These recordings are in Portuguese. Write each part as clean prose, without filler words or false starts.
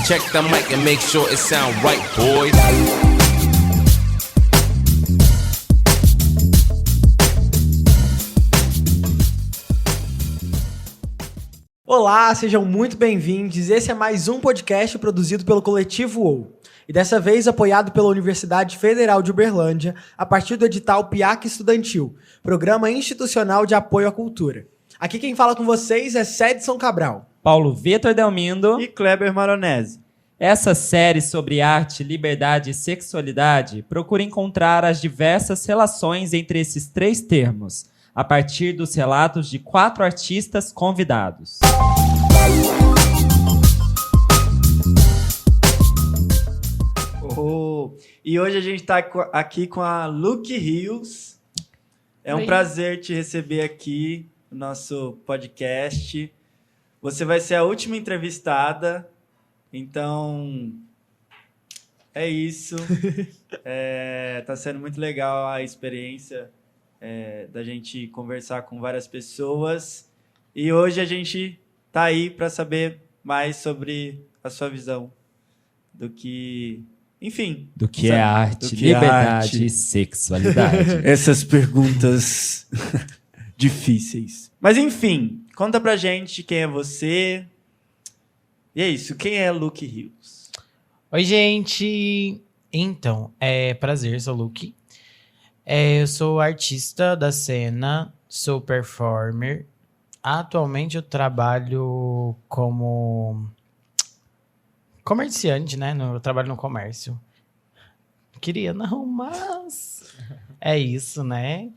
Check the mic and make sure it sound right, boys. Olá, sejam muito bem-vindos. Esse é mais um podcast produzido pelo Coletivo UOL. E dessa vez apoiado pela Universidade Federal de Uberlândia, a partir do edital PIAC Estudantil, Programa Institucional de Apoio à Cultura. Aqui quem fala com vocês é Cedson Cabral, Paulo Vitor Delmindo e Kleber Maronese. Essa série sobre arte, liberdade e sexualidade procura encontrar as diversas relações entre esses três termos, a partir dos relatos de 4 artistas convidados. E hoje a gente está aqui com a Luke Rios. É um prazer te receber aqui no nosso podcast. Você vai ser a última entrevistada, então é isso. Tá sendo muito legal a experiência da gente conversar com várias pessoas. E hoje a gente tá aí para saber mais sobre a sua visão do que... Enfim. Do que é arte, liberdade e sexualidade. Essas perguntas difíceis. Mas enfim, conta pra gente quem é você. E é isso, quem é Luke Rios? Oi, gente. Então, prazer, sou Luke. Eu sou artista da cena, sou performer. Atualmente eu trabalho como... comerciante, né? Eu trabalho no comércio. Queria não, mas... é isso, né?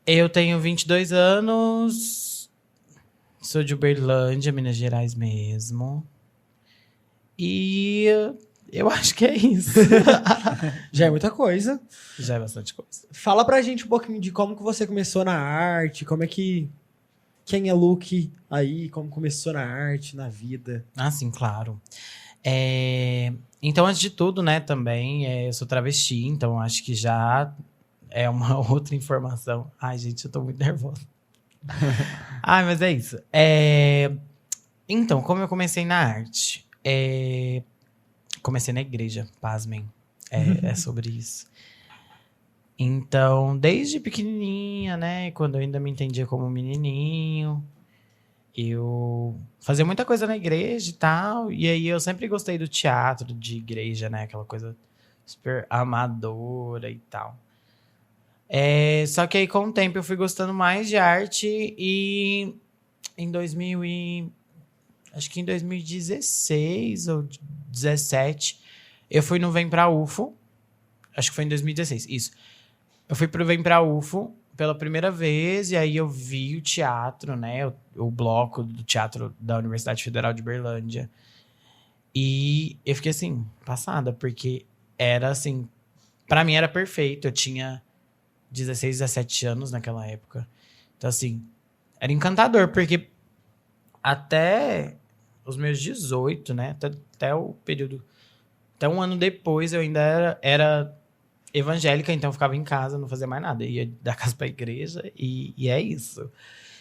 Eu tenho 22 anos. Sou de Uberlândia, Minas Gerais mesmo. E eu acho que é isso. Já é muita coisa. Já é bastante coisa. Fala pra gente um pouquinho de como que você começou na arte, como é que... Quem é Luke aí, como começou na arte, na vida? Ah, sim, claro. Então, antes de tudo, né, também, eu sou travesti, então acho que já é uma outra informação. Ai, gente, eu tô muito nervosa. Ai, mas é isso. Então, como eu comecei na arte? Comecei na igreja, pasmem. É sobre isso. Então, desde pequenininha, né, quando eu ainda me entendia como menininho, eu fazia muita coisa na igreja e tal, e aí eu sempre gostei do teatro de igreja, né, aquela coisa super amadora e tal. Só que aí, com o tempo, eu fui gostando mais de arte e acho que em 2016 ou 2017, eu fui no Vem Pra UFO, acho que foi em 2016, isso. Eu fui pro Vem Pra UFO pela primeira vez, e aí eu vi o teatro, né? O bloco do teatro da Universidade Federal de Uberlândia. E eu fiquei, assim, passada, porque era, assim... Pra mim era perfeito. Eu tinha 16, 17 anos naquela época. Então, assim, era encantador, porque até os meus 18, né? Até o período... Até um ano depois, eu ainda era evangélica, então eu ficava em casa, não fazia mais nada. Ia da casa pra igreja e é isso.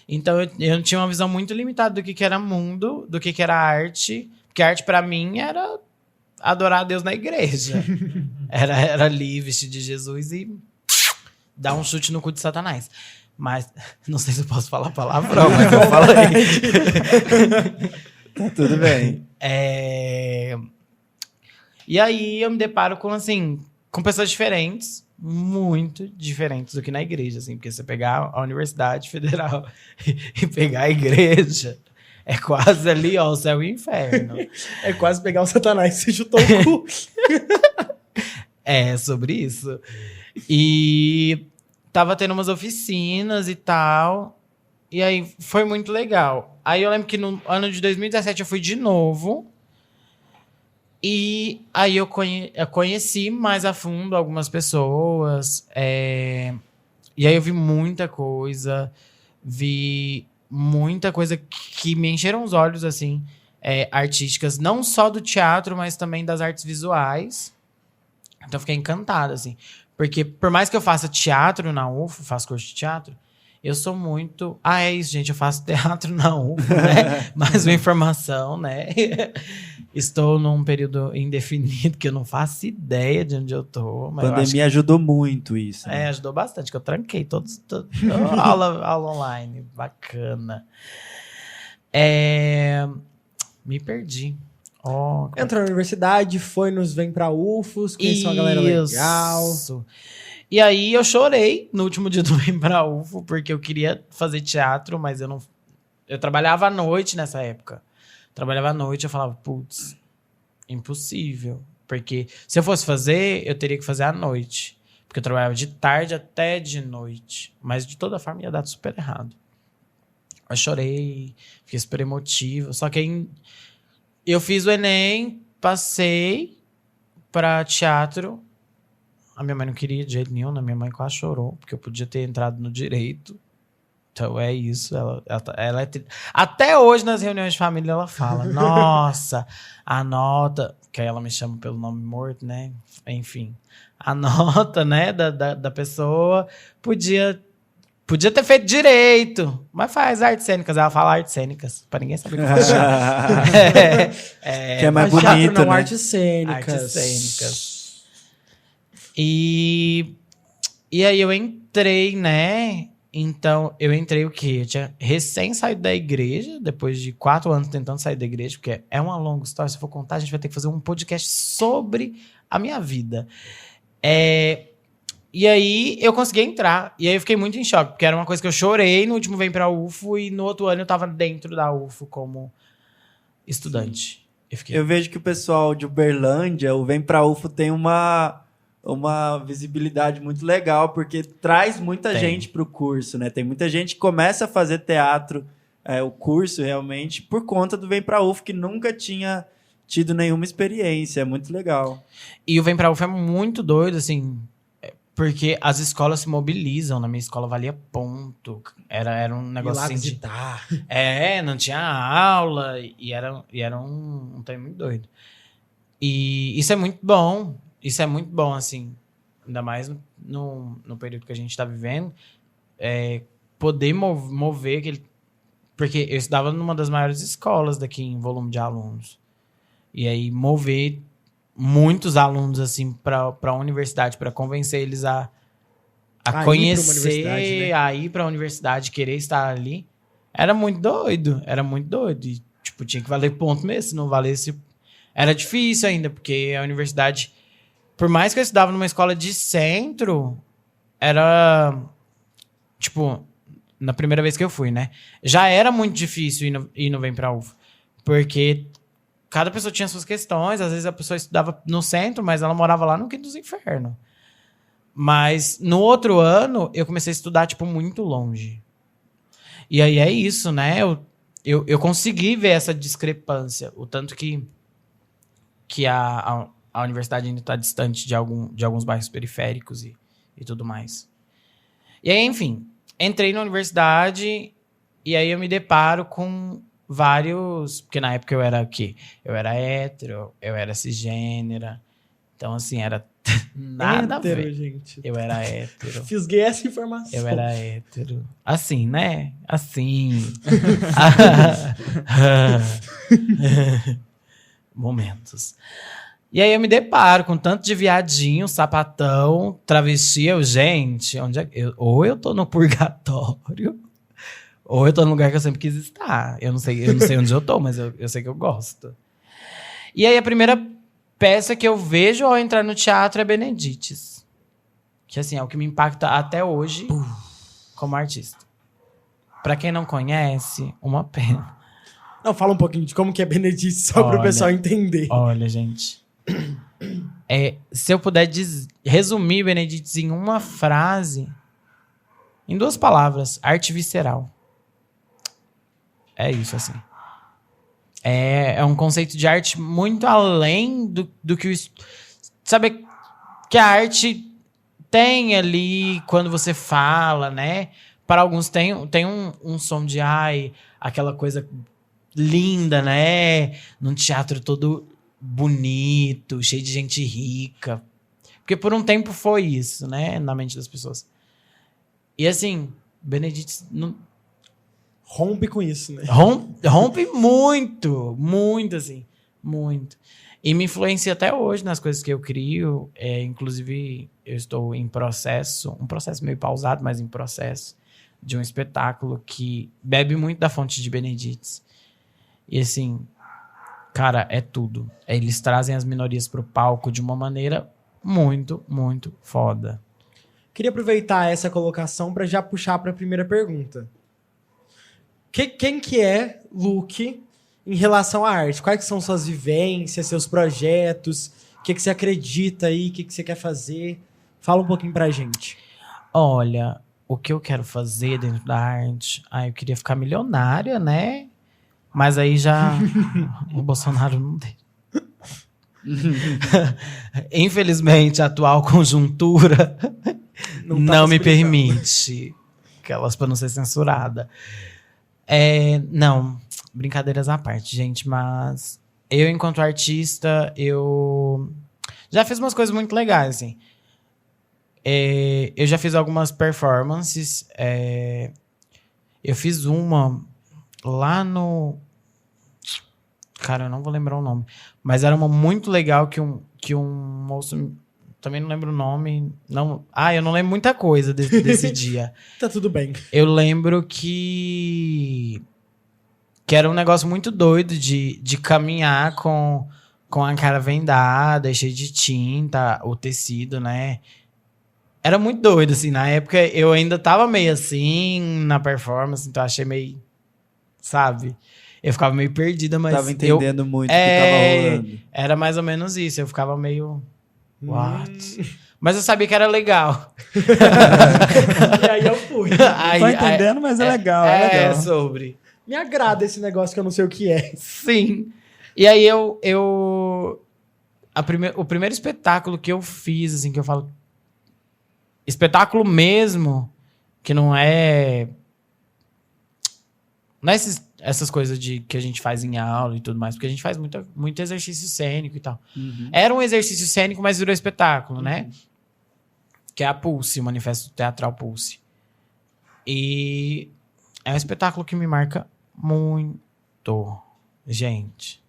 Então eu tinha uma visão muito limitada do que era mundo, do que era arte. Porque arte pra mim era adorar a Deus na igreja. Era ali, vestir de Jesus e dar um chute no cu de Satanás. Mas, não sei se eu posso falar palavrão, mas eu falei. Tá tudo bem. E aí eu me deparo com, assim... com pessoas diferentes, muito diferentes do que na igreja, assim, porque você pegar a Universidade Federal e pegar a igreja, é quase ali, ó, o céu e o inferno. É quase pegar o Satanás e você chutou o cu. É sobre isso. E tava tendo umas oficinas e tal, e aí foi muito legal. Aí eu lembro que no ano de 2017 eu fui de novo. E aí eu conheci mais a fundo algumas pessoas. E aí eu vi muita coisa que me encheram os olhos, assim, artísticas, não só do teatro, mas também das artes visuais. Então eu fiquei encantada, assim. Porque por mais que eu faça teatro na UFO, faço curso de teatro, eu sou muito... é isso, gente, eu faço teatro na UFO, né? Mais uma informação, né? Estou num período indefinido, que eu não faço ideia de onde eu tô. A Mas eu acho pandemia ajudou muito isso. que, Né? ajudou bastante, que eu tranquei aula online. Bacana. Me perdi. Oh, Entrou na universidade, foi nos Vem Pra UFOS, conheceu uma galera legal. Isso. E aí eu chorei no último dia do Vem Pra UFO, porque eu queria fazer teatro, mas eu não... Eu trabalhava à noite nessa época. Trabalhava à noite, eu falava, putz, impossível. Porque se eu fosse fazer, eu teria que fazer à noite. Porque eu trabalhava de tarde até de noite. Mas de toda forma ia dar super errado. Eu chorei, fiquei super emotivo. Só que aí eu fiz o Enem, passei pra teatro. A minha mãe não queria de jeito nenhum, né? Minha mãe quase chorou, porque eu podia ter entrado no direito. Então é isso. Ela é até hoje nas reuniões de família ela fala: nossa, a nota. Que aí ela me chama pelo nome morto, né? Enfim. A nota, né, da pessoa podia ter feito direito, mas faz artes cênicas. Ela fala artes cênicas, pra ninguém saber o que fala. Que é mais Mas teatro bonito, não, né? artes cênicas. Artes cênicas. E aí eu entrei, né? Então, eu entrei o quê? Eu tinha recém saído da igreja, depois de 4 anos tentando sair da igreja, porque é uma longa história. Se eu for contar, a gente vai ter que fazer um podcast sobre a minha vida. E aí, eu consegui entrar. E aí, eu fiquei muito em choque, porque era uma coisa que eu chorei no último Vem Pra UFO, e no outro ano eu tava dentro da UFO como estudante. Eu vejo que o pessoal de Uberlândia, o Vem Pra UFO, tem uma visibilidade muito legal, porque traz muita gente pro curso, né? Tem muita gente que começa a fazer teatro, o curso realmente, por conta do Vem Pra UFO, que nunca tinha tido nenhuma experiência. É muito legal. E o Vem Pra UFO é muito doido, assim, porque as escolas se mobilizam. Na minha escola valia ponto. Era um negócio assim de... não tinha aula, e era um trem muito doido. E isso é muito bom. Isso é muito bom, assim, ainda mais no período que a gente está vivendo, poder mover aquele... Porque eu estudava numa das maiores escolas daqui em volume de alunos. E aí mover muitos alunos, assim, para a universidade, para convencer eles a conhecer, a ir para a universidade, querer estar ali, era muito doido. E, tipo, tinha que valer ponto mesmo. Se não valesse, era difícil ainda, porque a universidade... Por mais que eu estudava numa escola de centro, era... Tipo, na primeira vez que eu fui, né? Já era muito difícil ir no Vem Pra UFO. Porque cada pessoa tinha suas questões. Às vezes a pessoa estudava no centro, mas ela morava lá no Quinto dos Infernos. Mas no outro ano, eu comecei a estudar, tipo, muito longe. E aí é isso, né? Eu consegui ver essa discrepância. O tanto que a universidade ainda está distante de alguns bairros periféricos e tudo mais. E aí, enfim, entrei na universidade e aí eu me deparo com vários... Porque na época eu era o quê? Eu era hétero, eu era cisgênera. Então, assim, era nada a ver. Gente. Eu era hétero. Fisguei essa informação. Eu era hétero. Assim, né? Assim. Momentos. E aí eu me deparo com tanto de viadinho, sapatão, travesti. Gente, ou eu tô no purgatório, ou eu tô no lugar que eu sempre quis estar. Eu não sei onde eu tô, mas eu sei que eu gosto. E aí a primeira peça que eu vejo ao entrar no teatro é Benedictes. Que, assim, é o que me impacta até hoje como artista. Pra quem não conhece, uma pena. Não, fala um pouquinho de como que é Benedictes, só para o pessoal entender. Olha, gente. Se eu puder resumir Benedictes em uma frase, em 2 palavras: arte visceral. É isso, assim. É um conceito de arte muito além do que sabe, que a arte tem ali quando você fala, né? Para alguns tem um som de aquela coisa linda, né? Num teatro todo bonito, cheio de gente rica. Porque por um tempo foi isso, né? Na mente das pessoas. E assim, Benedictes rompe com isso, né? Rompe muito, muito, assim. Muito. E me influencia até hoje nas coisas que eu crio. Inclusive, eu estou em processo, um processo meio pausado, mas em processo, de um espetáculo que bebe muito da fonte de Benedictes. E assim, cara, é tudo. Eles trazem as minorias pro palco de uma maneira muito, muito foda. Queria aproveitar essa colocação para já puxar para a primeira pergunta. Quem que é Luke em relação à arte? Quais que são suas vivências, seus projetos? O que você acredita aí? O que você quer fazer? Fala um pouquinho pra gente. Olha, o que eu quero fazer dentro da arte? Eu queria ficar milionária, né? Mas aí já o Bolsonaro não tem. Infelizmente, a atual conjuntura não me permite. Aquelas para não ser censurada. Não, brincadeiras à parte, gente, mas eu, enquanto artista, eu já fiz umas coisas muito legais, assim. Eu já fiz algumas performances. Eu fiz uma lá no... Cara, eu não vou lembrar o nome. Mas era uma muito legal que um moço... Também não lembro o nome. Não, eu não lembro muita coisa desse dia. Tá tudo bem. Eu lembro que era um negócio muito doido de caminhar com a cara vendada, cheio de tinta, o tecido, né? Era muito doido, assim. Na época, eu ainda tava meio assim na performance, então achei meio... Sabe? Eu ficava meio perdida, mas... Tava entendendo muito o que tava rolando. Era mais ou menos isso. Eu ficava meio... What? Mas eu sabia que era legal. E aí eu fui. Tô entendendo, mas é legal. É legal. Sobre. Me agrada esse negócio que eu não sei o que é. Sim. E aí o primeiro espetáculo que eu fiz, assim, que eu falo... Espetáculo mesmo, que não é... Não é essas coisas que a gente faz em aula e tudo mais, porque a gente faz muito exercício cênico e tal. Uhum. Era um exercício cênico, mas virou espetáculo, né? Que é a Pulse, o Manifesto Teatral Pulse. E é um espetáculo que me marca muito, gente.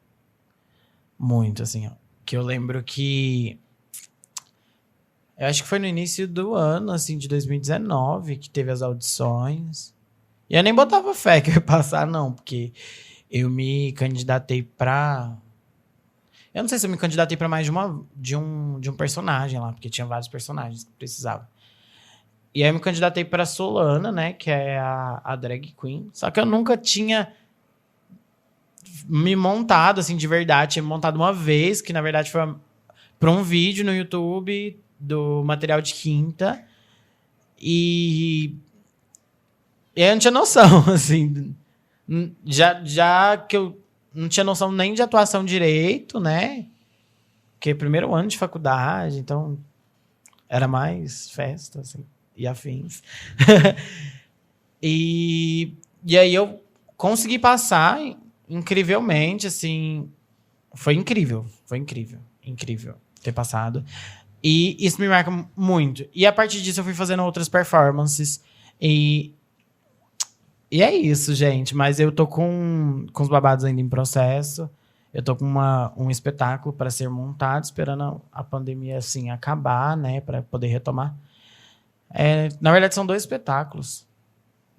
Muito, assim, ó. Que eu lembro que... Eu acho que foi no início do ano, assim, de 2019, que teve as audições. E eu nem botava fé que eu ia passar, não, porque eu me candidatei pra... Eu não sei se eu me candidatei pra mais de um personagem lá, porque tinha vários personagens que precisava. E aí eu me candidatei pra Solana, né, que é a drag queen. Só que eu nunca tinha me montado, assim, de verdade. Tinha me montado uma vez, que na verdade foi pra um vídeo no YouTube do material de quinta. E eu não tinha noção, assim. Já que eu não tinha noção nem de atuação direito, né? Porque primeiro ano de faculdade, então era mais festa, assim, e afins. e aí eu consegui passar incrivelmente, assim. Foi incrível ter passado. E isso me marca muito. E a partir disso eu fui fazendo outras performances. E é isso, gente. Mas eu tô com os babados ainda em processo. Eu tô com um espetáculo para ser montado, esperando a pandemia, assim, acabar, né? Para poder retomar. Na verdade, são 2 espetáculos.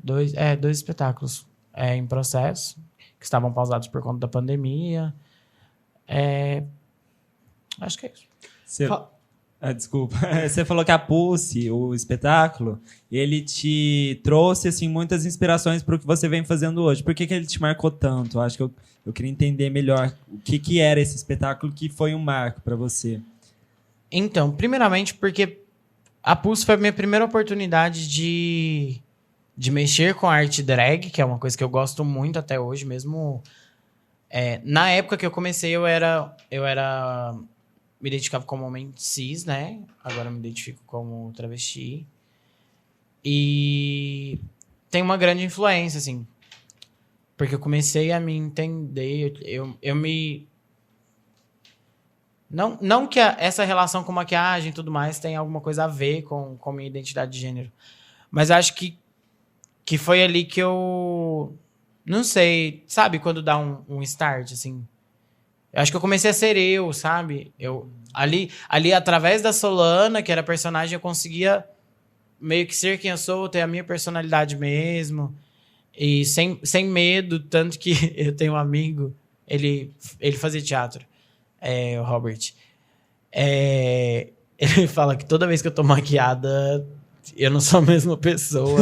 Dois espetáculos em processo, que estavam pausados por conta da pandemia. Acho que é isso. Desculpa. Você falou que a Pulse, o espetáculo, ele te trouxe assim, muitas inspirações para o que você vem fazendo hoje. Por que ele te marcou tanto? Eu acho que eu queria entender melhor o que era esse espetáculo que foi um marco para você. Então, primeiramente porque a Pulse foi a minha primeira oportunidade de mexer com a arte drag, que é uma coisa que eu gosto muito até hoje, mesmo... na época que eu comecei, eu era me identificava como homem cis, né? Agora eu me identifico como travesti. E tem uma grande influência, assim. Porque eu comecei a me entender, eu me... Não que essa relação com maquiagem e tudo mais tenha alguma coisa a ver com minha identidade de gênero. Mas acho que foi ali que eu... Não sei, sabe quando dá um start, assim? Eu acho que eu comecei a ser eu, sabe? Ali, através da Solana, que era a personagem, eu conseguia meio que ser quem eu sou, ter a minha personalidade mesmo. E sem medo, tanto que eu tenho um amigo, ele fazia teatro, o Robert. Ele fala que toda vez que eu tô maquiada, eu não sou a mesma pessoa,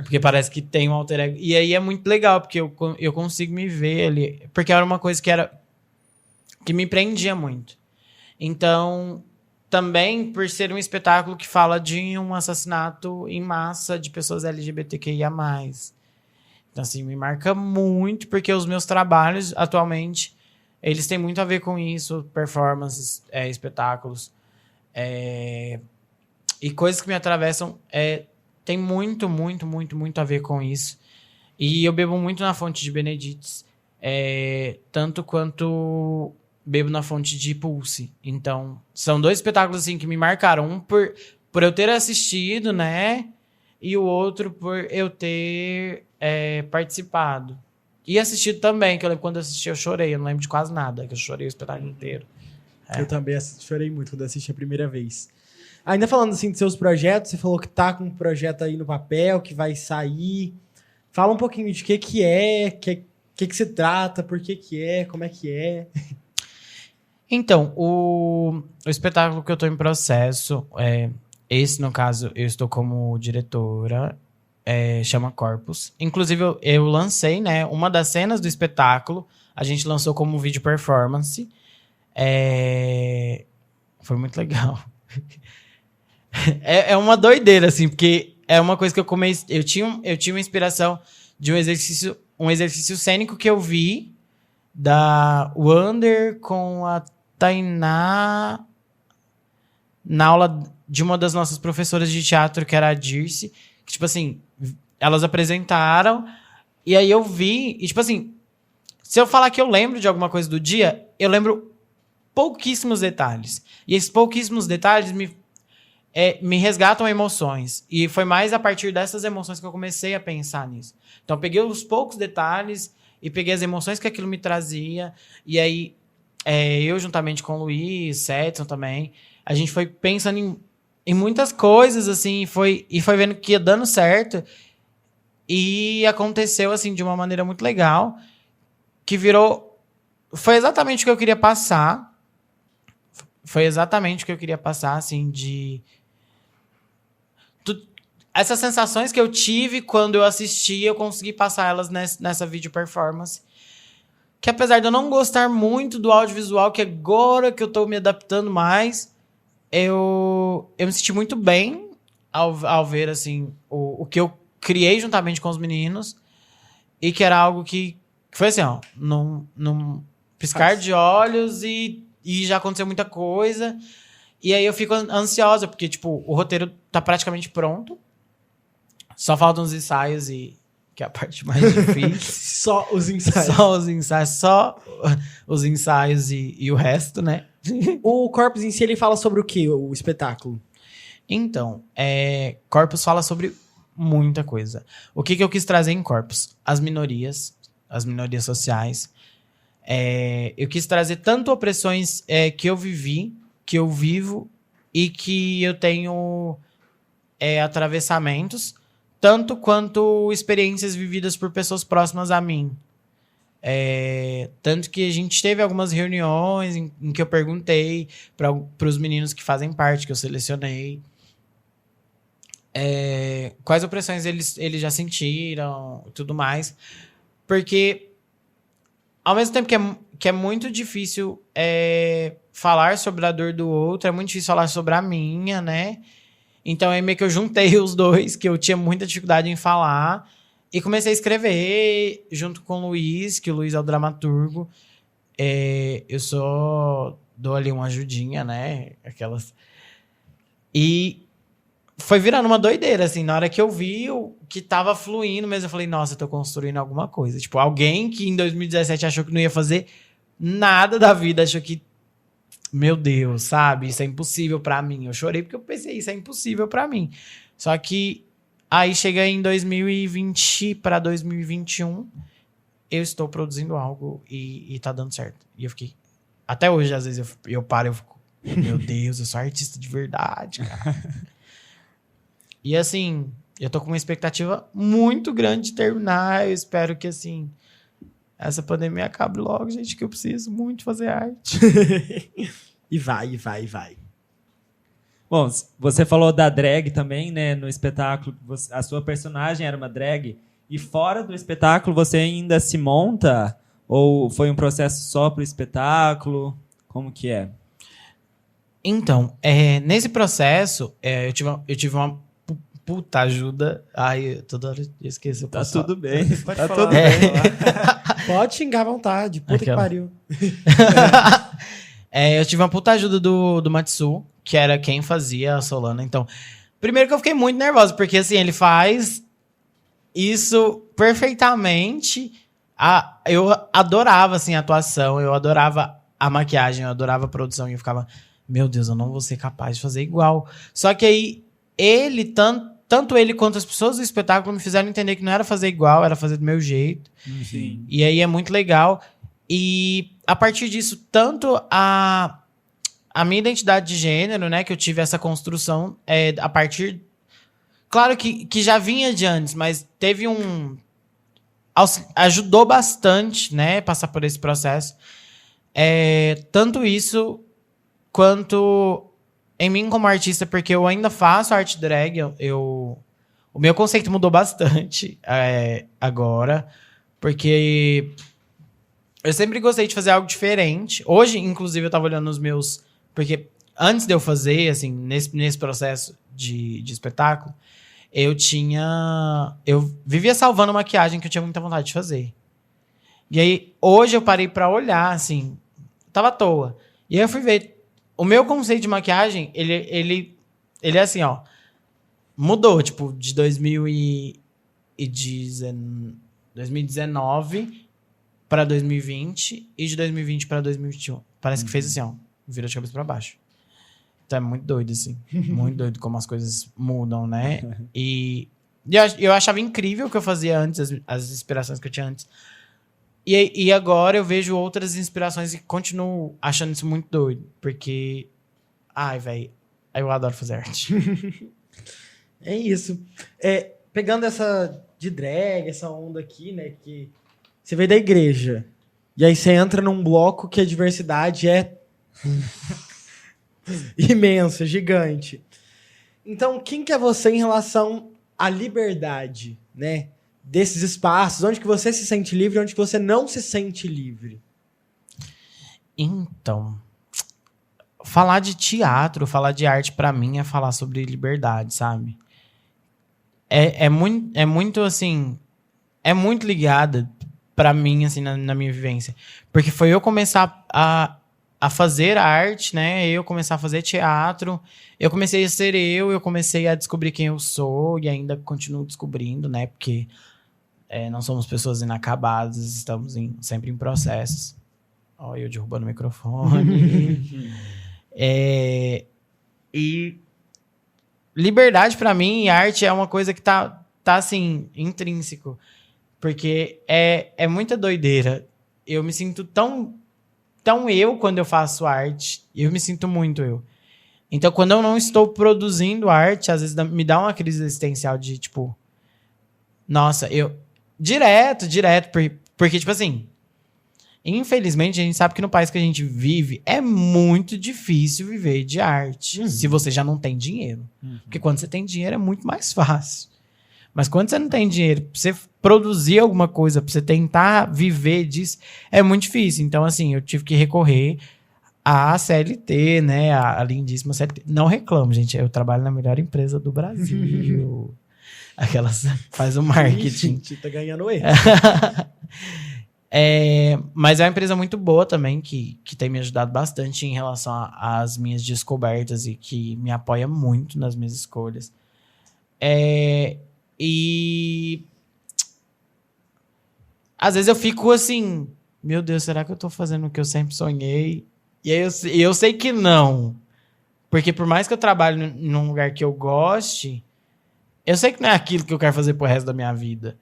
porque parece que tem um alter ego. E aí é muito legal, porque eu consigo me ver ali, porque era uma coisa que me prendia muito. Então, também por ser um espetáculo que fala de um assassinato em massa de pessoas LGBTQIA+. Então, assim, me marca muito, porque os meus trabalhos, atualmente, eles têm muito a ver com isso, performances, espetáculos, e coisas que me atravessam, tem muito, muito, muito, muito a ver com isso. E eu bebo muito na fonte de Benedictes, tanto quanto bebo na fonte de Pulse. Então, são dois espetáculos assim, que me marcaram. Um por eu ter assistido, né? E o outro por eu ter participado. E assistido também, que eu lembro quando eu assisti, eu chorei. Eu não lembro de quase nada, que eu chorei o espetáculo inteiro. Eu também chorei muito quando assisti a primeira vez. Ainda falando assim dos seus projetos, você falou que tá com um projeto aí no papel, que vai sair. Fala um pouquinho de que é, que se trata, por que é, como é que é. Então, o espetáculo que eu tô em processo, esse, no caso, eu estou como diretora, chama Corpus. Inclusive, eu lancei, né, uma das cenas do espetáculo, a gente lançou como vídeo performance. Foi muito legal. É uma doideira, assim, porque é uma coisa que eu comecei... Eu tinha uma inspiração de um exercício cênico que eu vi da Wander com a Tainá na aula de uma das nossas professoras de teatro, que era a Dirce, que, tipo assim, elas apresentaram, e aí eu vi, e, tipo assim, se eu falar que eu lembro de alguma coisa do dia, eu lembro pouquíssimos detalhes. E esses pouquíssimos detalhes me resgatam emoções. E foi mais a partir dessas emoções que eu comecei a pensar nisso. Então, eu peguei os poucos detalhes e peguei as emoções que aquilo me trazia. E aí, eu, juntamente com o Luiz, Setson também, a gente foi pensando em muitas coisas, assim, e foi vendo que ia dando certo. E aconteceu, assim, de uma maneira muito legal, que virou... Foi exatamente o que eu queria passar. Foi exatamente o que eu queria passar, assim, de... Essas sensações que eu tive quando eu assisti, eu consegui passar elas nessa vídeo performance. Que apesar de eu não gostar muito do audiovisual, que agora que eu tô me adaptando mais, eu me senti muito bem ao ver, assim, o que eu criei juntamente com os meninos, e que era algo que foi assim, ó, num piscar de olhos, e já aconteceu muita coisa. E aí eu fico ansiosa, porque, tipo, o roteiro tá praticamente pronto. Só faltam os ensaios, que é a parte mais difícil. Só os ensaios e o resto, né? O Corpus em si, ele fala sobre o que, o espetáculo? Então, Corpus fala sobre muita coisa. O que eu quis trazer em Corpus? As minorias sociais. Eu quis trazer tanto opressões que eu vivi, que eu vivo, e que eu tenho atravessamentos, tanto quanto experiências vividas por pessoas próximas a mim. Tanto que a gente teve algumas reuniões em que eu perguntei para os meninos que fazem parte, que eu selecionei, quais opressões eles já sentiram e tudo mais. Porque, ao mesmo tempo que é muito difícil falar sobre a dor do outro, é muito difícil falar sobre a minha, né? Então, meio que eu juntei os dois, que eu tinha muita dificuldade em falar, e comecei a escrever junto com o Luiz, que o Luiz é o dramaturgo. Eu só dou ali uma ajudinha, né? E foi virando uma doideira, assim. Na hora que eu vi o que tava fluindo mesmo, eu falei, nossa, eu tô construindo alguma coisa. Tipo, alguém que em 2017 achou que não ia fazer nada da vida, achou que, meu Deus, sabe? Isso é impossível pra mim. Eu chorei porque eu pensei, isso é impossível pra mim. Só que aí chega em 2020 para 2021, eu estou produzindo algo e tá dando certo. E eu fiquei Até hoje, às vezes, eu paro e eu fico, meu Deus, eu sou artista de verdade, cara. E assim, eu tô com uma expectativa muito grande de terminar. Eu espero que, assim, essa pandemia acabe logo, gente, que eu preciso muito fazer arte. E vai. Bom, você falou da drag também, né? No espetáculo, a sua personagem era uma drag. E fora do espetáculo, você ainda se monta? Ou foi um processo só pro espetáculo? Como que é? Então, nesse processo, eu tive uma puta ajuda. Ai, toda hora eu esqueço. Tá tudo bem. Pode Tá falar. tudo bem. Pode xingar à vontade, puta que Aquela. pariu. Eu tive uma puta ajuda do Matsu, que era quem fazia a Solana. Então, primeiro que eu fiquei muito nervosa, porque assim, ele faz isso perfeitamente. Eu adorava assim, a atuação, eu adorava a maquiagem, eu adorava a produção, e eu ficava, meu Deus, eu não vou ser capaz de fazer igual. Só que aí, ele, tanto ele quanto as pessoas do espetáculo me fizeram entender que não era fazer igual, era fazer do meu jeito. Sim. E aí é muito legal. E a partir disso, tanto a minha identidade de gênero, né, que eu tive essa construção a partir... Claro que já vinha de antes, mas teve ajudou bastante, né, passar por esse processo. Tanto isso, quanto em mim como artista, porque eu ainda faço arte drag, o meu conceito mudou bastante agora, porque... Eu sempre gostei de fazer algo diferente. Hoje, inclusive, eu tava olhando nos meus... Porque antes de eu fazer, assim, nesse processo de espetáculo, eu vivia salvando maquiagem que eu tinha muita vontade de fazer. E aí, hoje eu parei pra olhar, assim, tava à toa. E aí eu fui ver. O meu conceito de maquiagem, ele é assim, ó. Mudou, tipo, de 2019... para 2020 e de 2020 para 2021. Parece que fez assim, ó. Virou de cabeça pra baixo. Então é muito doido, assim. Muito doido como as coisas mudam, né? E eu achava incrível o que eu fazia antes, as inspirações que eu tinha antes. E agora eu vejo outras inspirações e continuo achando isso muito doido. Porque... Ai, velho. Eu adoro fazer arte. É isso. Pegando essa de drag, essa onda aqui, né, que... Você veio da igreja. E aí você entra num bloco que a diversidade é imensa, gigante. Então, quem que é você em relação à liberdade, né? Desses espaços, onde que você se sente livre e onde que você não se sente livre? Então, falar de teatro, falar de arte, pra mim, é falar sobre liberdade, sabe? É muito, assim... É muito ligada... pra mim, assim, na minha vivência. Porque foi eu começar a fazer arte, né? Eu começar a fazer teatro. Eu comecei a ser eu comecei a descobrir quem eu sou e ainda continuo descobrindo, né? Porque não somos pessoas inacabadas, estamos sempre em processos. Ó, eu derrubando o microfone. E liberdade, pra mim, e arte é uma coisa que tá assim, intrínseco. Porque é muita doideira. Eu me sinto tão eu quando eu faço arte. Eu me sinto muito eu. Então, quando eu não estou produzindo arte, às vezes me dá uma crise existencial de, tipo... Nossa, Direto. Porque, tipo assim... Infelizmente, a gente sabe que no país que a gente vive, é muito difícil viver de arte. Se você já não tem dinheiro. Porque quando você tem dinheiro, é muito mais fácil. Mas quando você não tem dinheiro, pra você produzir alguma coisa, pra você tentar viver disso, é muito difícil. Então, assim, eu tive que recorrer à CLT, né? A lindíssima CLT. Não reclamo, gente. Eu trabalho na melhor empresa do Brasil. Aquelas faz o marketing. Ixi, tá ganhando erro. Mas é uma empresa muito boa também, que tem me ajudado bastante em relação às minhas descobertas e que me apoia muito nas minhas escolhas. E às vezes eu fico assim, meu Deus, será que eu tô fazendo o que eu sempre sonhei? E aí eu sei que não. Porque por mais que eu trabalhe num lugar que eu goste, eu sei que não é aquilo que eu quero fazer pro resto da minha vida.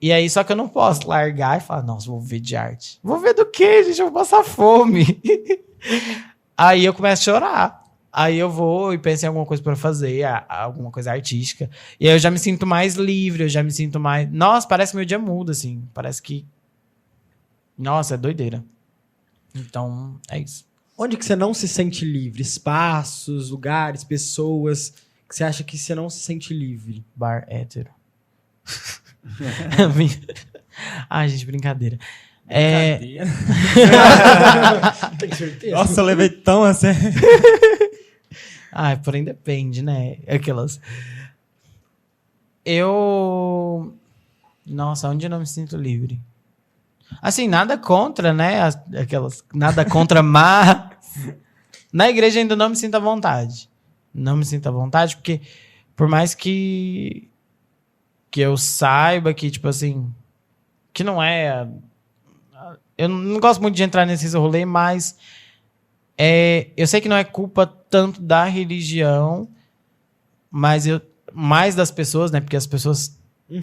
E aí, só que eu não posso largar e falar, nossa, vou ver de arte. Vou ver do quê, gente? Eu vou passar fome. Aí eu começo a chorar. Aí eu vou e penso em alguma coisa pra fazer, alguma coisa artística. E aí eu já me sinto mais livre, eu já me sinto mais... Nossa, parece que meu dia muda, assim. Parece que... Nossa, é doideira. Então, é isso. Onde que você não se sente livre? Espaços, lugares, pessoas que você acha que você não se sente livre? Bar hétero. Ai, gente, brincadeira. Tem certeza? Nossa, eu levei tão a sério. Ai, porém depende, né? Aquelas... Nossa, onde eu não me sinto livre? Assim, nada contra, né? Aquelas... Nada contra, mas... Na igreja ainda não me sinto à vontade. Não me sinto à vontade, porque por mais que eu saiba que, tipo assim... Que não é... Eu não gosto muito de entrar nesse rolê, mas... eu sei que não é culpa tanto da religião, mas mais das pessoas, né? Porque as pessoas...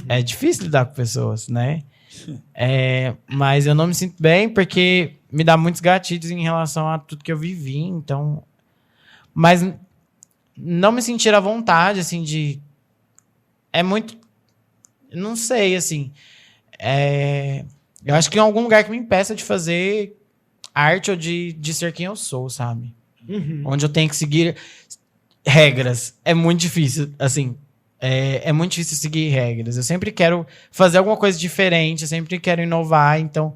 É difícil lidar com pessoas, né? Mas eu não me sinto bem porque me dá muitos gatilhos em relação a tudo que eu vivi, então... Mas não me sentir à vontade, assim, de... É muito... Não sei, assim... Eu acho que em algum lugar que me impeça de fazer arte ou de ser quem eu sou, sabe? Onde eu tenho que seguir regras. É muito difícil, assim... É muito difícil seguir regras. Eu sempre quero fazer alguma coisa diferente, eu sempre quero inovar, então...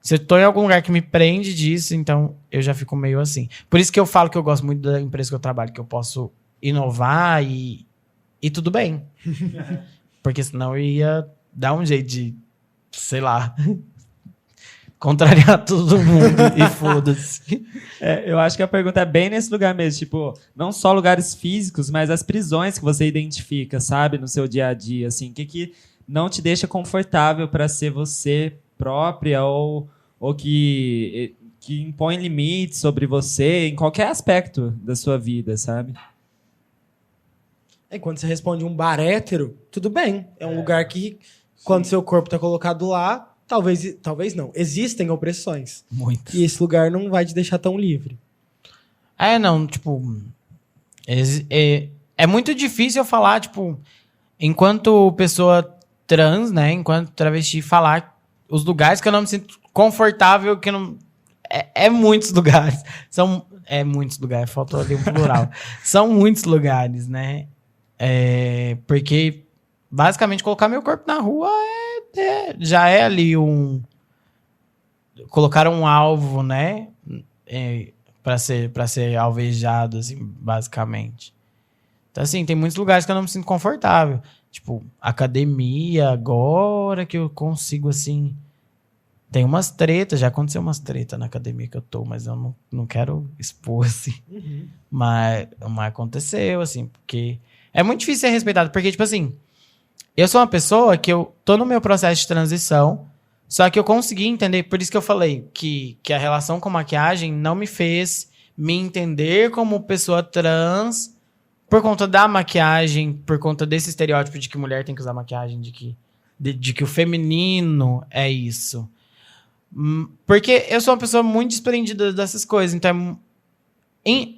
Se eu tô em algum lugar que me prende disso, então eu já fico meio assim. Por isso que eu falo que eu gosto muito da empresa que eu trabalho, que eu posso inovar e tudo bem. Porque senão eu ia dar um jeito de, sei lá, contrariar todo mundo e foda-se. Eu acho que a pergunta é bem nesse lugar mesmo, tipo, não só lugares físicos, mas as prisões que você identifica, sabe, no seu dia a dia, assim, que não te deixa confortável para ser você própria ou que impõe limites sobre você em qualquer aspecto da sua vida, sabe? Quando você responde um bar hétero, tudo bem. É um lugar que, quando seu corpo tá colocado lá, talvez não. Existem opressões. Muito. E esse lugar não vai te deixar tão livre. Não, tipo... É muito difícil eu falar, tipo... Enquanto pessoa trans, né? Enquanto travesti, falar os lugares que eu não me sinto confortável, que não... muitos lugares. Muitos lugares, faltou ali um plural. São muitos lugares, né? Porque, basicamente, colocar meu corpo na rua já é ali colocar um alvo, né? Pra ser alvejado, assim, basicamente. Então, assim, tem muitos lugares que eu não me sinto confortável. Tipo, academia, agora que eu consigo, assim... Tem umas tretas, já aconteceu umas tretas na academia que eu tô, mas eu não quero expor, assim. Mas aconteceu, assim, porque... É muito difícil ser respeitado, porque, tipo assim... Eu sou uma pessoa que eu tô no meu processo de transição, só que eu consegui entender, por isso que eu falei que a relação com maquiagem não me fez me entender como pessoa trans por conta da maquiagem, por conta desse estereótipo de que mulher tem que usar maquiagem, de que o feminino é isso. Porque eu sou uma pessoa muito desprendida dessas coisas, então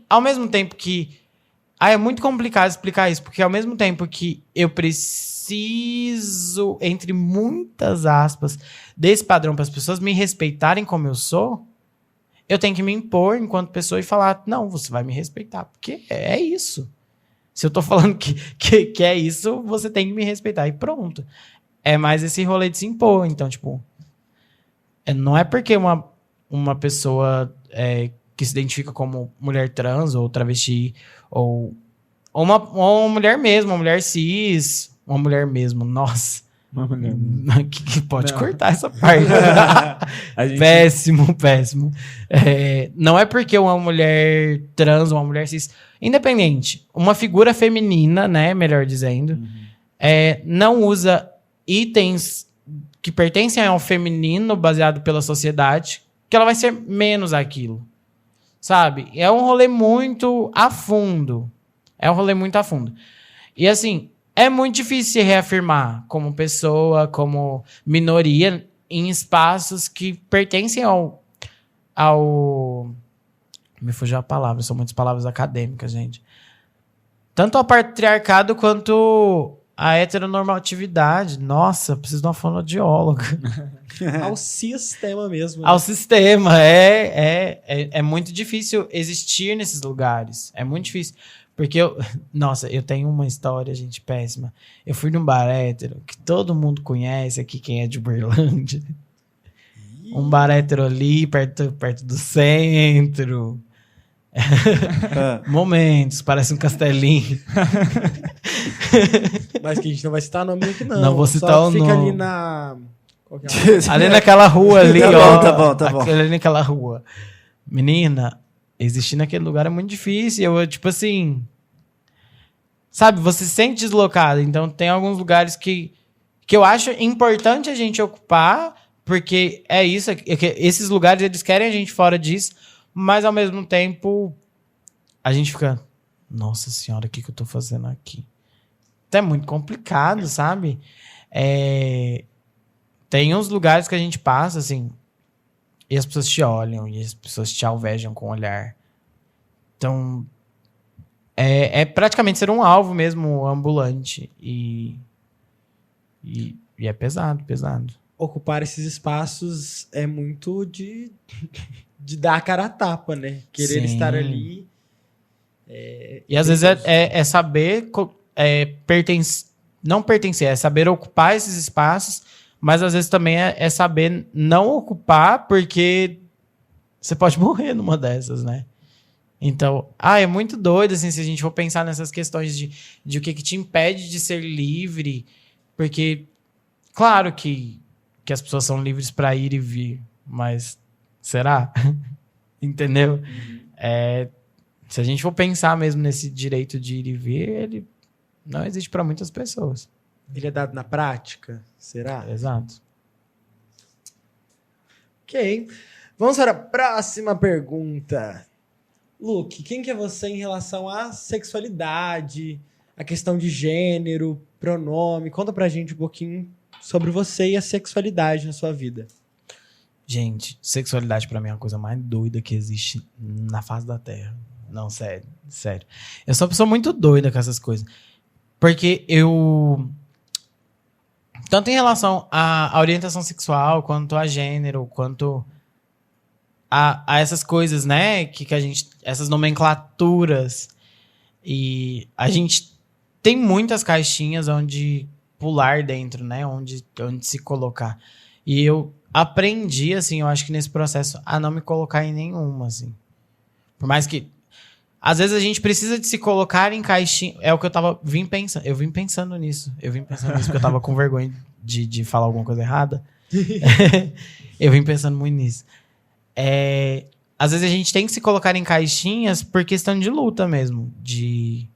ao mesmo tempo que... é muito complicado explicar isso, porque ao mesmo tempo que eu preciso, entre muitas aspas, desse padrão para as pessoas me respeitarem como eu sou, eu tenho que me impor enquanto pessoa e falar, não, você vai me respeitar, porque é isso. Se eu tô falando que é isso, você tem que me respeitar e pronto. É mais esse rolê de se impor, então, tipo... não é porque uma pessoa... que se identifica como mulher trans ou travesti ou uma mulher mesmo, uma mulher cis, uma mulher mesmo, nossa. Uma mulher. Que pode cortar essa parte. Gente... Péssimo. Não é porque uma mulher trans ou uma mulher cis, independente, uma figura feminina, né, melhor dizendo, não usa itens que pertencem ao feminino baseado pela sociedade, que ela vai ser menos aquilo. Sabe? É um rolê muito a fundo. E assim, é muito difícil se reafirmar como pessoa, como minoria, em espaços que pertencem ao... Me fugiu a palavra, são muitas palavras acadêmicas, gente. Tanto ao patriarcado quanto à heteronormatividade. Nossa, preciso de uma fonoaudióloga. Ao sistema mesmo. Né? Ao sistema. É muito difícil existir nesses lugares. É muito difícil. Porque Nossa, eu tenho uma história, gente, péssima. Eu fui num bar hétero que todo mundo conhece aqui, quem é de Uberlândia. Um bar hétero ali, perto do centro. Momentos, parece um castelinho. Mas que a gente não vai citar nome aqui, não. Não vou citar só o fica nome. ali na... Qual que é? Ali naquela rua ali, Tá ó. bom, tá bom. Ali naquela rua. Menina, existir naquele lugar é muito difícil. Eu, tipo assim... Sabe, você se sente deslocado. Então, tem alguns lugares que eu acho importante a gente ocupar, porque é isso. Esses lugares, eles querem a gente fora disso, mas, ao mesmo tempo, a gente fica... Nossa senhora, o que eu tô fazendo aqui? É muito complicado, sabe? Tem uns lugares que a gente passa, assim, e as pessoas te olham, e as pessoas te alvejam com o olhar. Então, é praticamente ser um alvo mesmo, ambulante. E é pesado, pesado. Ocupar esses espaços é muito de dar a cara a tapa, né? Querer Sim. estar ali. E às vezes é saber não pertencer, é saber ocupar esses espaços, mas às vezes também é saber não ocupar, porque você pode morrer numa dessas, né? Então, é muito doido, assim, se a gente for pensar nessas questões de o que te impede de ser livre, porque, claro que as pessoas são livres para ir e vir, mas será? Entendeu? Se a gente for pensar mesmo nesse direito de ir e vir, ele não existe para muitas pessoas. Ele é dado na prática? Será? Exato. Ok. Vamos para a próxima pergunta. Luke, quem que é você em relação à sexualidade, a questão de gênero, pronome? Conta pra gente um pouquinho sobre você e a sexualidade na sua vida. Gente, sexualidade pra mim é a coisa mais doida que existe na face da Terra. Não, sério. Eu sou uma pessoa muito doida com essas coisas. Porque tanto em relação à orientação sexual, quanto a gênero, quanto a essas coisas, né? Que a gente... Essas nomenclaturas. E a gente tem muitas caixinhas onde pular dentro, né? Onde se colocar. E eu aprendi, assim, eu acho que nesse processo, a não me colocar em nenhuma, assim. Por mais que... Às vezes a gente precisa de se colocar em caixinha. É o que eu vim pensando. Eu vim pensando nisso porque eu tava com vergonha de falar alguma coisa errada. Eu vim pensando muito nisso. Às vezes a gente tem que se colocar em caixinhas por questão de luta mesmo. Que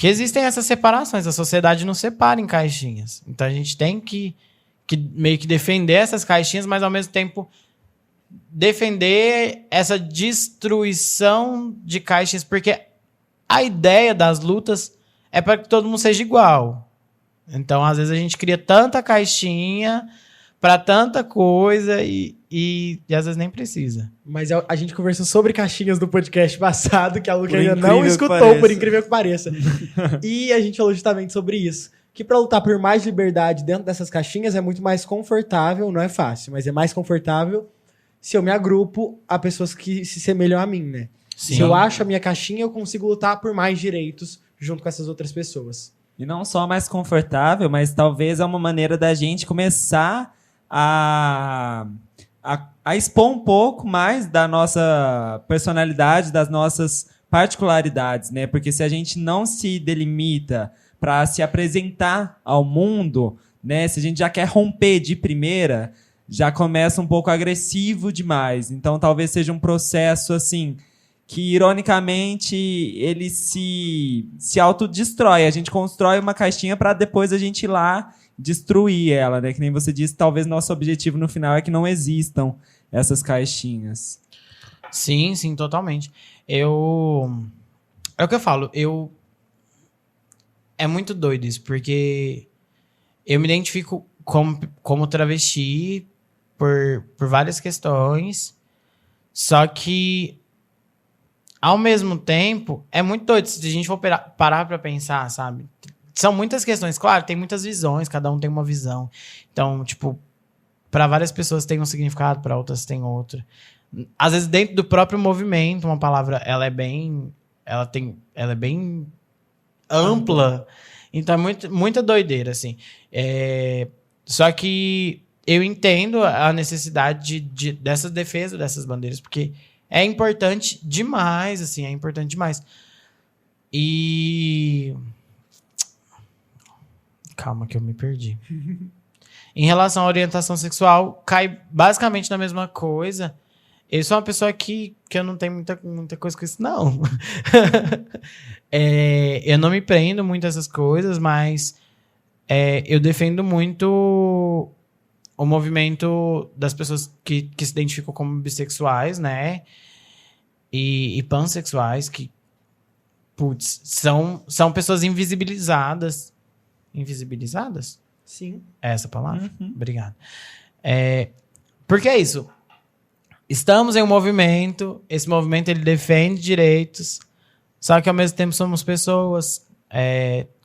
existem essas separações. A sociedade nos separa em caixinhas. Então a gente tem que meio que defender essas caixinhas, mas ao mesmo tempo defender essa destruição de caixinhas, porque a ideia das lutas é para que todo mundo seja igual. Então, às vezes, a gente cria tanta caixinha para tanta coisa e às vezes nem precisa. Mas a gente conversou sobre caixinhas no podcast passado, que a Luca ainda não incrível que escutou, pareça. por incrível que pareça. E a gente falou justamente sobre isso. Que para lutar por mais liberdade dentro dessas caixinhas é muito mais confortável, não é fácil, mas é mais confortável se eu me agrupo a pessoas que se semelham a mim, né? Sim. Se eu acho a minha caixinha, eu consigo lutar por mais direitos junto com essas outras pessoas. E não só mais confortável, mas talvez é uma maneira da gente começar a expor um pouco mais da nossa personalidade, das nossas particularidades, né? Porque se a gente não se delimita para se apresentar ao mundo, né? Se a gente já quer romper de primeira, já começa um pouco agressivo demais. Então, talvez seja um processo, assim, que, ironicamente, ele se autodestrói. A gente constrói uma caixinha para depois a gente ir lá destruir ela, né? Que nem você disse, talvez nosso objetivo no final é que não existam essas caixinhas. Sim, totalmente. É o que eu falo. é muito doido isso, porque eu me identifico como travesti por várias questões, só que, ao mesmo tempo, é muito doido se a gente for parar pra pensar, sabe? São muitas questões, claro, tem muitas visões, cada um tem uma visão. Então, tipo, para várias pessoas tem um significado, para outras tem outro. Às vezes, dentro do próprio movimento, uma palavra, ela é bem ampla. Então, é muita doideira, assim. Só que eu entendo a necessidade dessa defesa dessas bandeiras, porque é importante demais, assim, é importante demais. E... Calma que eu me perdi. Em relação à orientação sexual, cai basicamente na mesma coisa. Eu sou uma pessoa que eu não tenho muita coisa com isso, não. Eu não me prendo muito a essas coisas, mas eu defendo muito o movimento das pessoas que se identificam como bissexuais, né? E pansexuais, que, putz, são pessoas invisibilizadas. Invisibilizadas? Sim. É essa a palavra? Obrigado. Porque é isso. Estamos em um movimento, esse movimento ele defende direitos, só que ao mesmo tempo somos pessoas,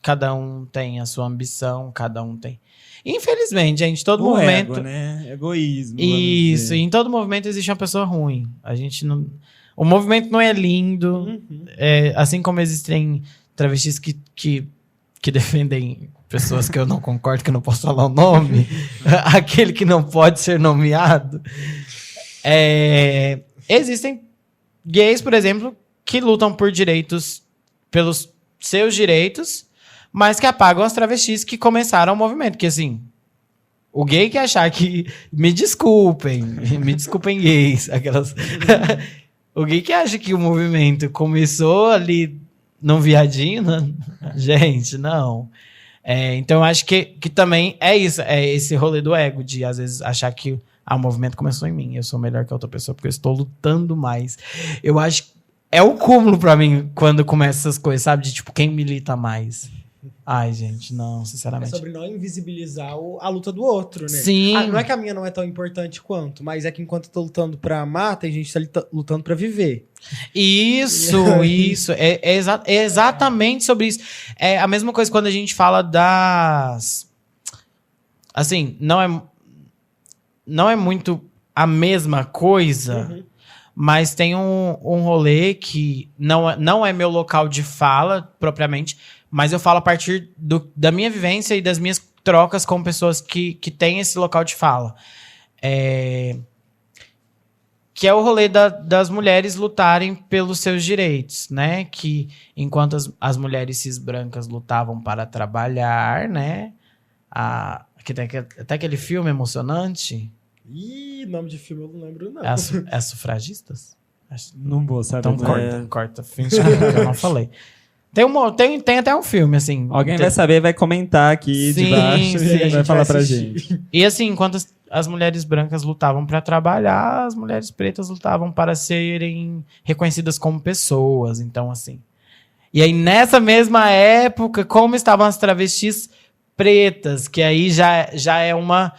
cada um tem a sua ambição, cada um tem... Infelizmente, gente, todo movimento... Ego, né? Egoísmo. Isso, e em todo movimento existe uma pessoa ruim. A gente não... O movimento não é lindo, assim como existem travestis que defendem pessoas que eu não concordo, que eu não posso falar o nome, aquele que não pode ser nomeado. Existem gays, por exemplo, que lutam por direitos, pelos seus direitos, mas que apagam as travestis que começaram o movimento. Que assim, o gay que achar que... Me desculpem gays, aquelas... O gay que acha que o movimento começou ali num viadinho, né? Gente, não. Então, eu acho que também é isso. É esse rolê do ego, de às vezes achar que o movimento começou em mim. Eu sou melhor que a outra pessoa porque eu estou lutando mais. Eu acho que é o cúmulo pra mim quando começa essas coisas, sabe? De tipo, quem milita mais? Ai, gente, não, sinceramente. É sobre não invisibilizar a luta do outro, né? Sim. Não é que a minha não é tão importante quanto, mas é que enquanto eu tô lutando pra amar, tem gente que tá lutando pra viver. Isso. É exatamente sobre isso. É a mesma coisa quando a gente fala das... Assim, não é muito a mesma coisa, mas tem um rolê que não é meu local de fala, propriamente, mas eu falo a partir da minha vivência e das minhas trocas com pessoas que têm esse local de fala. Que é o rolê das mulheres lutarem pelos seus direitos, né? Que enquanto as mulheres cis brancas lutavam para trabalhar, né? Até aquele filme emocionante. Ih, nome de filme eu não lembro, não. As sufragistas? Não vou saber. Então corta. Finge que eu não falei. Tem até um filme, assim. Alguém vai saber, vai comentar aqui de baixo e vai falar pra gente. E assim, enquanto as mulheres brancas lutavam para trabalhar, as mulheres pretas lutavam para serem reconhecidas como pessoas. Então, assim... E aí, nessa mesma época, como estavam as travestis pretas, que aí já é uma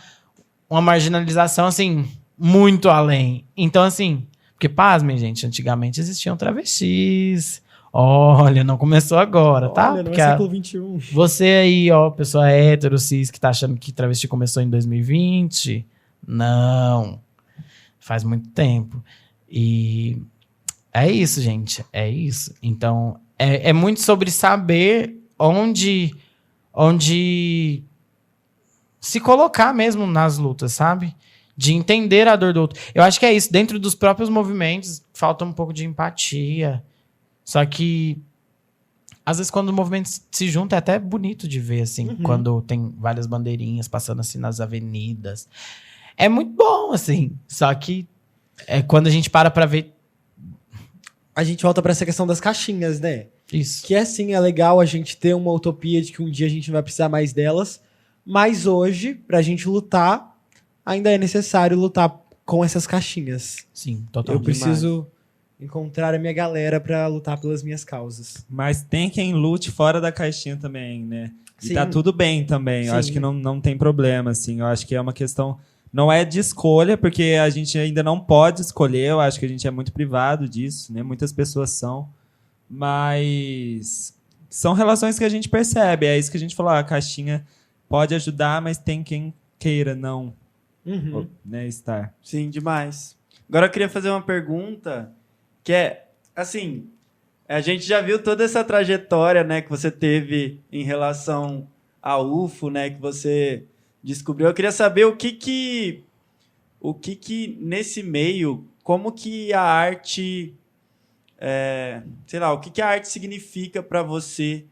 marginalização, assim, muito além. Então, assim... Porque, pasmem, gente, antigamente existiam travestis... Olha, não começou agora, tá? Olha, não porque é século XXI. Você aí, ó, pessoa hétero, cis, que tá achando que travesti começou em 2020. Não. Faz muito tempo. E é isso, gente. É isso. Então, é muito sobre saber onde se colocar mesmo nas lutas, sabe? De entender a dor do outro. Eu acho que é isso. Dentro dos próprios movimentos, falta um pouco de empatia. Só que, às vezes, quando o movimento se junta, é até bonito de ver, assim. Quando tem várias bandeirinhas passando, assim, nas avenidas. É muito bom, assim. Só que, quando a gente para pra ver... A gente volta pra essa questão das caixinhas, né? Isso. Que, assim, é legal a gente ter uma utopia de que um dia a gente não vai precisar mais delas. Mas hoje, pra gente lutar, ainda é necessário lutar com essas caixinhas. Sim, total. Eu preciso encontrar a minha galera pra lutar pelas minhas causas. Mas tem quem lute fora da caixinha também, né? E Sim. tá tudo bem também. Eu Sim. acho que não tem problema, assim. Eu acho que é uma questão... Não é de escolha, porque a gente ainda não pode escolher. Eu acho que a gente é muito privado disso, né? Muitas pessoas são. Mas são relações que a gente percebe. É isso que a gente falou. A caixinha pode ajudar, mas tem quem queira não né, estar. Sim, demais. Agora eu queria fazer uma pergunta que é, assim, a gente já viu toda essa trajetória, né, que você teve em relação ao UFO, né, que você descobriu. Eu queria saber o que nesse meio, como que a arte, sei lá, o que a arte significa para você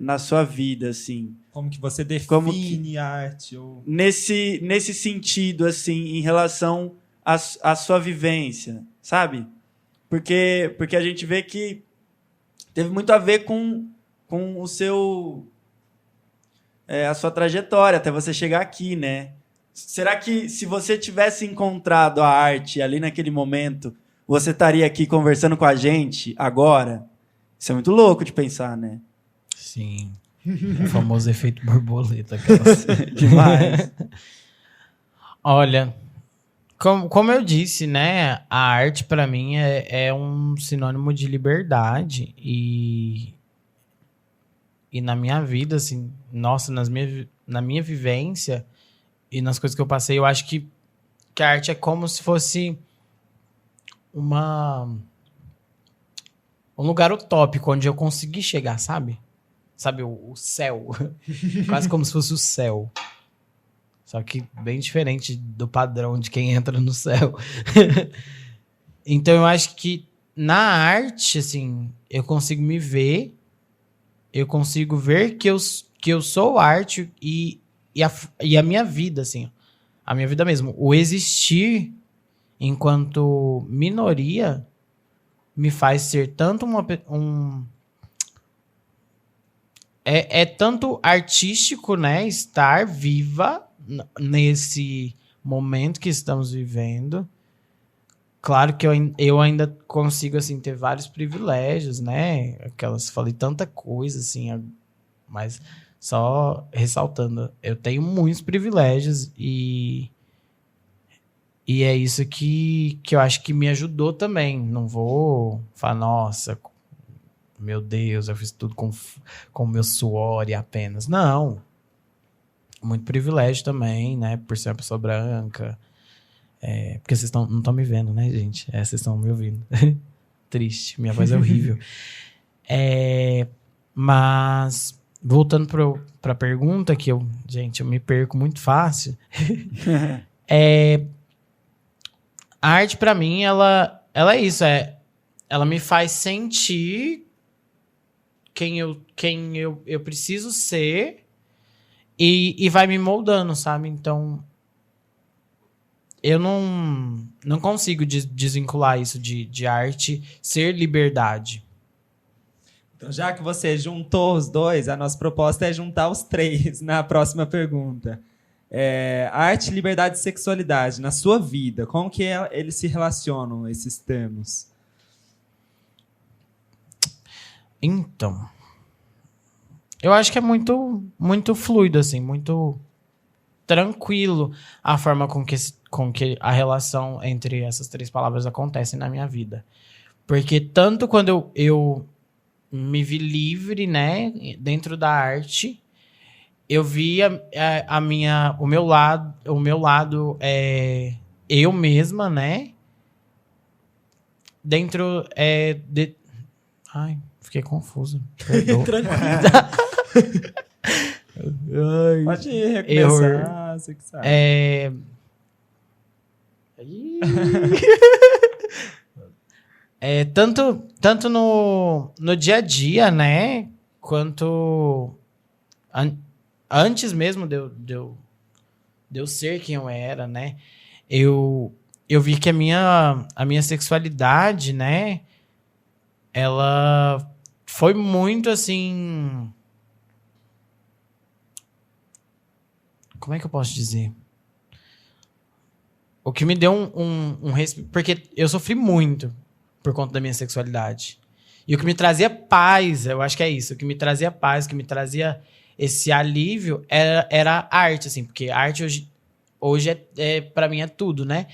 na sua vida, assim. Como que você Como define a arte? Ou... Nesse sentido, assim, em relação à sua vivência, sabe? Porque a gente vê que teve muito a ver com o seu... a sua trajetória, até você chegar aqui, né? Será que se você tivesse encontrado a arte ali naquele momento, você estaria aqui conversando com a gente agora? Isso é muito louco de pensar, né? Sim. O famoso efeito borboleta. Aquelas. Demais. Olha, como eu disse, né? A arte, para mim, é um sinônimo de liberdade. E na minha vida, assim, nossa, na minha vivência e nas coisas que eu passei, eu acho que a arte é como se fosse um lugar utópico onde eu consegui chegar, sabe? Sabe, o céu. Quase como se fosse o céu. Só que bem diferente do padrão de quem entra no céu. Então eu acho que na arte, assim, eu consigo me ver, eu consigo ver que eu sou arte e a minha vida, assim, a minha vida mesmo. O existir enquanto minoria me faz ser tanto É tanto artístico, né? Estar viva nesse momento que estamos vivendo. Claro que eu ainda consigo, assim, ter vários privilégios, né? Falei tanta coisa, assim, mas só ressaltando, eu tenho muitos privilégios e é isso que eu acho que me ajudou também. Não vou falar, nossa, meu Deus, eu fiz tudo com o meu suor e apenas. Não. Muito privilégio também, né? Por ser uma pessoa branca. Porque vocês não estão me vendo, né, gente? Vocês estão me ouvindo. Triste. Minha voz é horrível. Mas, voltando para a pergunta, que eu me perco muito fácil. A arte, para mim, ela é isso. Ela me faz sentir quem eu preciso ser e vai me moldando, sabe? Então, eu não consigo desvincular isso de arte ser liberdade. Então, já que você juntou os dois, a nossa proposta é juntar os três na próxima pergunta. Arte, liberdade e sexualidade, na sua vida, como que eles se relacionam, esses termos? Então, eu acho que é muito, muito fluido, assim, muito tranquilo a forma com que a relação entre essas três palavras acontece na minha vida. Porque tanto quando eu me vi livre, né, dentro da arte, eu vi o meu lado eu mesma, né, dentro Ai, fiquei confuso. Pode recomeçar, você que sabe. Tanto no dia a dia, né? Quanto antes mesmo de eu ser quem eu era, né? Eu vi que a minha sexualidade, né? Ela foi muito assim... Como é que eu posso dizer? O que me deu um respeito... Porque eu sofri muito por conta da minha sexualidade. E o que me trazia paz, eu acho que é isso. O que me trazia paz, o que me trazia esse alívio era a arte, assim. Porque a arte hoje pra mim é tudo, né?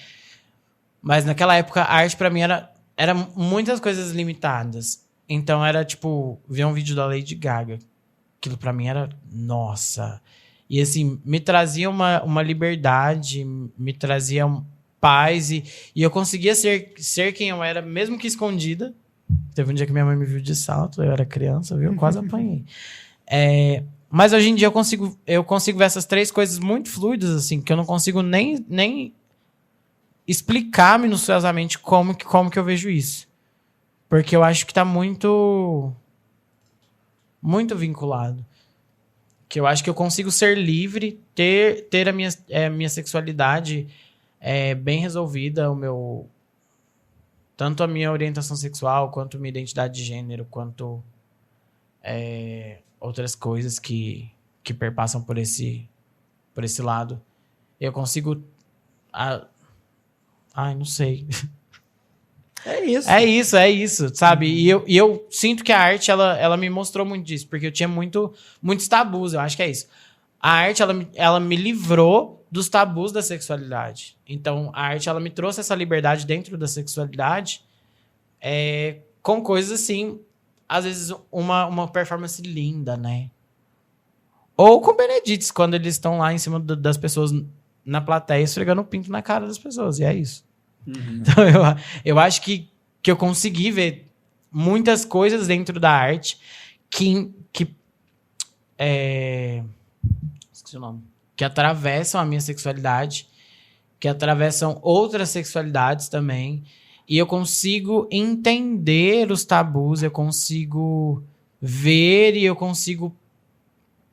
Mas naquela época a arte pra mim era muitas coisas limitadas. Então era tipo, ver um vídeo da Lady Gaga. Aquilo pra mim era, nossa. E assim, me trazia uma liberdade, me trazia paz. E eu conseguia ser quem eu era, mesmo que escondida. Teve um dia que minha mãe me viu de salto, eu era criança, viu? Eu quase apanhei. Mas hoje em dia eu consigo ver essas três coisas muito fluidas, assim, que eu não consigo nem explicar minuciosamente como que eu vejo isso. Porque eu acho que tá muito vinculado. Que eu acho que eu consigo ser livre, ter a minha sexualidade bem resolvida, tanto a minha orientação sexual, quanto a minha identidade de gênero, quanto outras coisas que perpassam por esse lado. Eu consigo... não sei. É isso, sabe? E eu sinto que a arte, ela me mostrou muito disso, porque eu tinha muitos tabus, eu acho que é isso. A arte, ela me livrou dos tabus da sexualidade. Então, a arte, ela me trouxe essa liberdade dentro da sexualidade, com coisas assim, às vezes uma performance linda, né? Ou com Benedictes, quando eles estão lá em cima das pessoas na plateia, esfregando o pinto na cara das pessoas, e é isso. Uhum. Então, eu acho que eu consegui ver muitas coisas dentro da arte esqueci o nome. Que atravessam a minha sexualidade, que atravessam outras sexualidades também. E eu consigo entender os tabus, eu consigo ver e eu consigo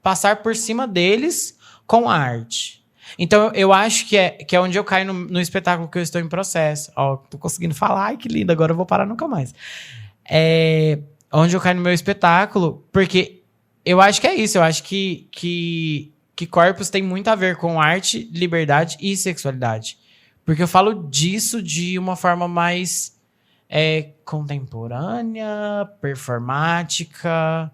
passar por cima deles com a arte. Então, eu acho que é onde eu caio no espetáculo que eu estou em processo. Ó, tô conseguindo falar, ai, que lindo, agora eu vou parar nunca mais. Onde eu caio no meu espetáculo, porque eu acho que é isso, eu acho que corpos tem muito a ver com arte, liberdade e sexualidade. Porque eu falo disso de uma forma mais contemporânea, performática,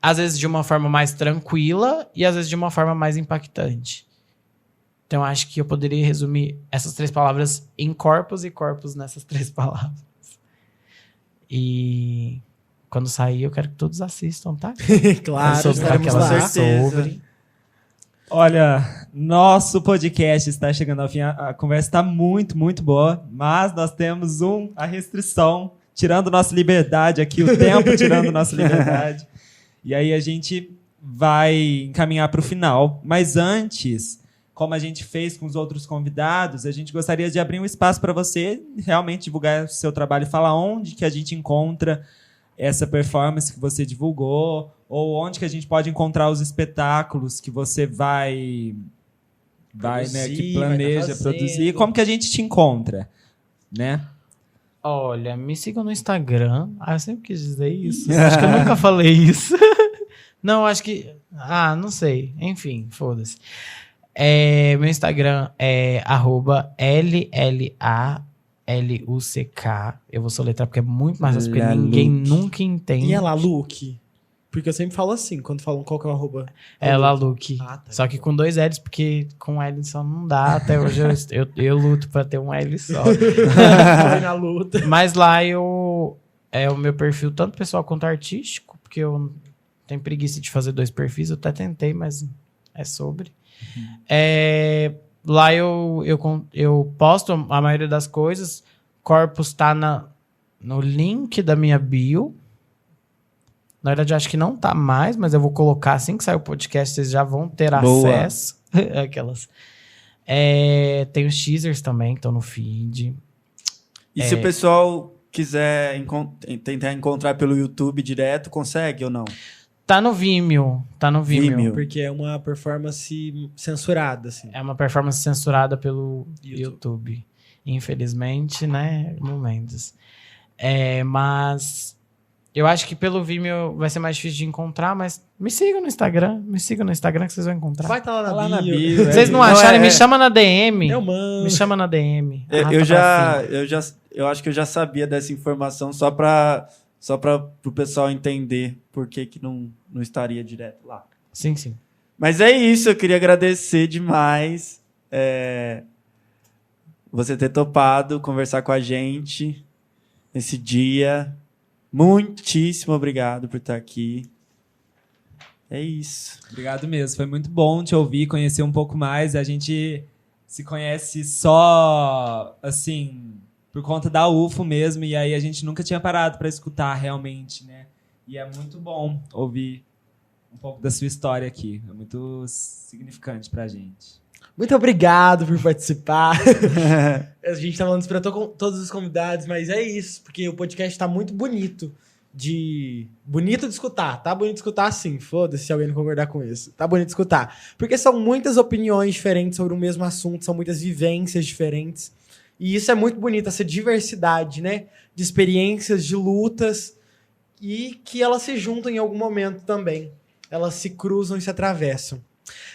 às vezes de uma forma mais tranquila e às vezes de uma forma mais impactante. Então, acho que eu poderia resumir essas três palavras em corpos e corpos nessas três palavras. E quando sair, eu quero que todos assistam, tá? Claro, estaremos lá. Sobre. Olha, nosso podcast está chegando ao fim. A conversa está muito, muito boa, mas nós temos a restrição, tirando nossa liberdade aqui, o tempo tirando nossa liberdade. E aí a gente vai encaminhar para o final. Mas antes, como a gente fez com os outros convidados, a gente gostaria de abrir um espaço para você realmente divulgar o seu trabalho e falar onde que a gente encontra essa performance que você divulgou, ou onde que a gente pode encontrar os espetáculos que você vai né, que planeja produzir, como que a gente te encontra, né? Olha, me sigam no Instagram. Eu sempre quis dizer isso. Acho que eu nunca falei isso. Não, acho que... não sei. Enfim, foda-se. Meu Instagram é @LLALUCK. Eu vou soletrar porque é muito mais fácil, porque ninguém nunca entende. E é Laluque? Porque eu sempre falo assim, quando falam qual que é o arroba. É Laluque. Tá. Só que com 2 L's, porque com L só não dá. Até hoje eu luto pra ter um L só. Foi na luta. Mas lá o meu perfil, tanto pessoal quanto artístico, porque eu tenho preguiça de fazer 2 perfis. Eu até tentei, mas é sobre. Lá eu posto a maioria das coisas. Corpus tá no link da minha bio. Na verdade, eu acho que não tá mais, mas eu vou colocar assim que sair o podcast, vocês já vão ter acesso. Aquelas. Tem os teasers também, que estão no feed. E se o pessoal quiser tentar encontrar pelo YouTube direto, consegue ou não? Tá no Vimeo. Porque é uma performance censurada, assim. É uma performance censurada pelo YouTube. Infelizmente, né? Momentos. Mas eu acho que pelo Vimeo vai ser mais difícil de encontrar, mas me sigam no Instagram. Me sigam no Instagram que vocês vão encontrar. Vai estar lá na bio. bio. Vocês não acharem, me chama na DM. Eu mando. Me chama na DM. eu acho que eu já sabia dessa informação só para o pessoal entender por que não estaria direto lá. Sim, sim. Mas é isso, eu queria agradecer demais você ter topado conversar com a gente nesse dia. Muitíssimo obrigado por estar aqui. É isso. Obrigado mesmo. Foi muito bom te ouvir, conhecer um pouco mais. A gente se conhece só, assim, por conta da UFO mesmo. E aí a gente nunca tinha parado para escutar realmente, né? E é muito bom ouvir um pouco da sua história aqui. É muito significante pra gente. Muito obrigado por participar. A gente tá falando isso pra todos os convidados, mas é isso, porque o podcast tá muito bonito. Bonito de escutar. Tá bonito de escutar, sim. Foda-se se alguém não concordar com isso. Tá bonito de escutar. Porque são muitas opiniões diferentes sobre o mesmo assunto, são muitas vivências diferentes. E isso é muito bonito, essa diversidade, né? De experiências, de lutas, e que elas se juntam em algum momento também. Elas se cruzam e se atravessam.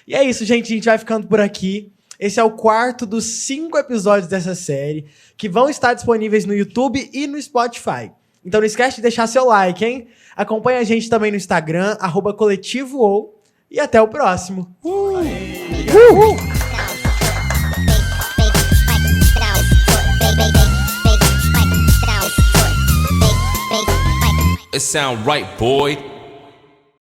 E é isso, gente. A gente vai ficando por aqui. Esse é o 4º dos 5 episódios dessa série, que vão estar disponíveis no YouTube e no Spotify. Então não esquece de deixar seu like, hein? Acompanha a gente também no Instagram, @coletivoou. E até o próximo. It sound right, boy.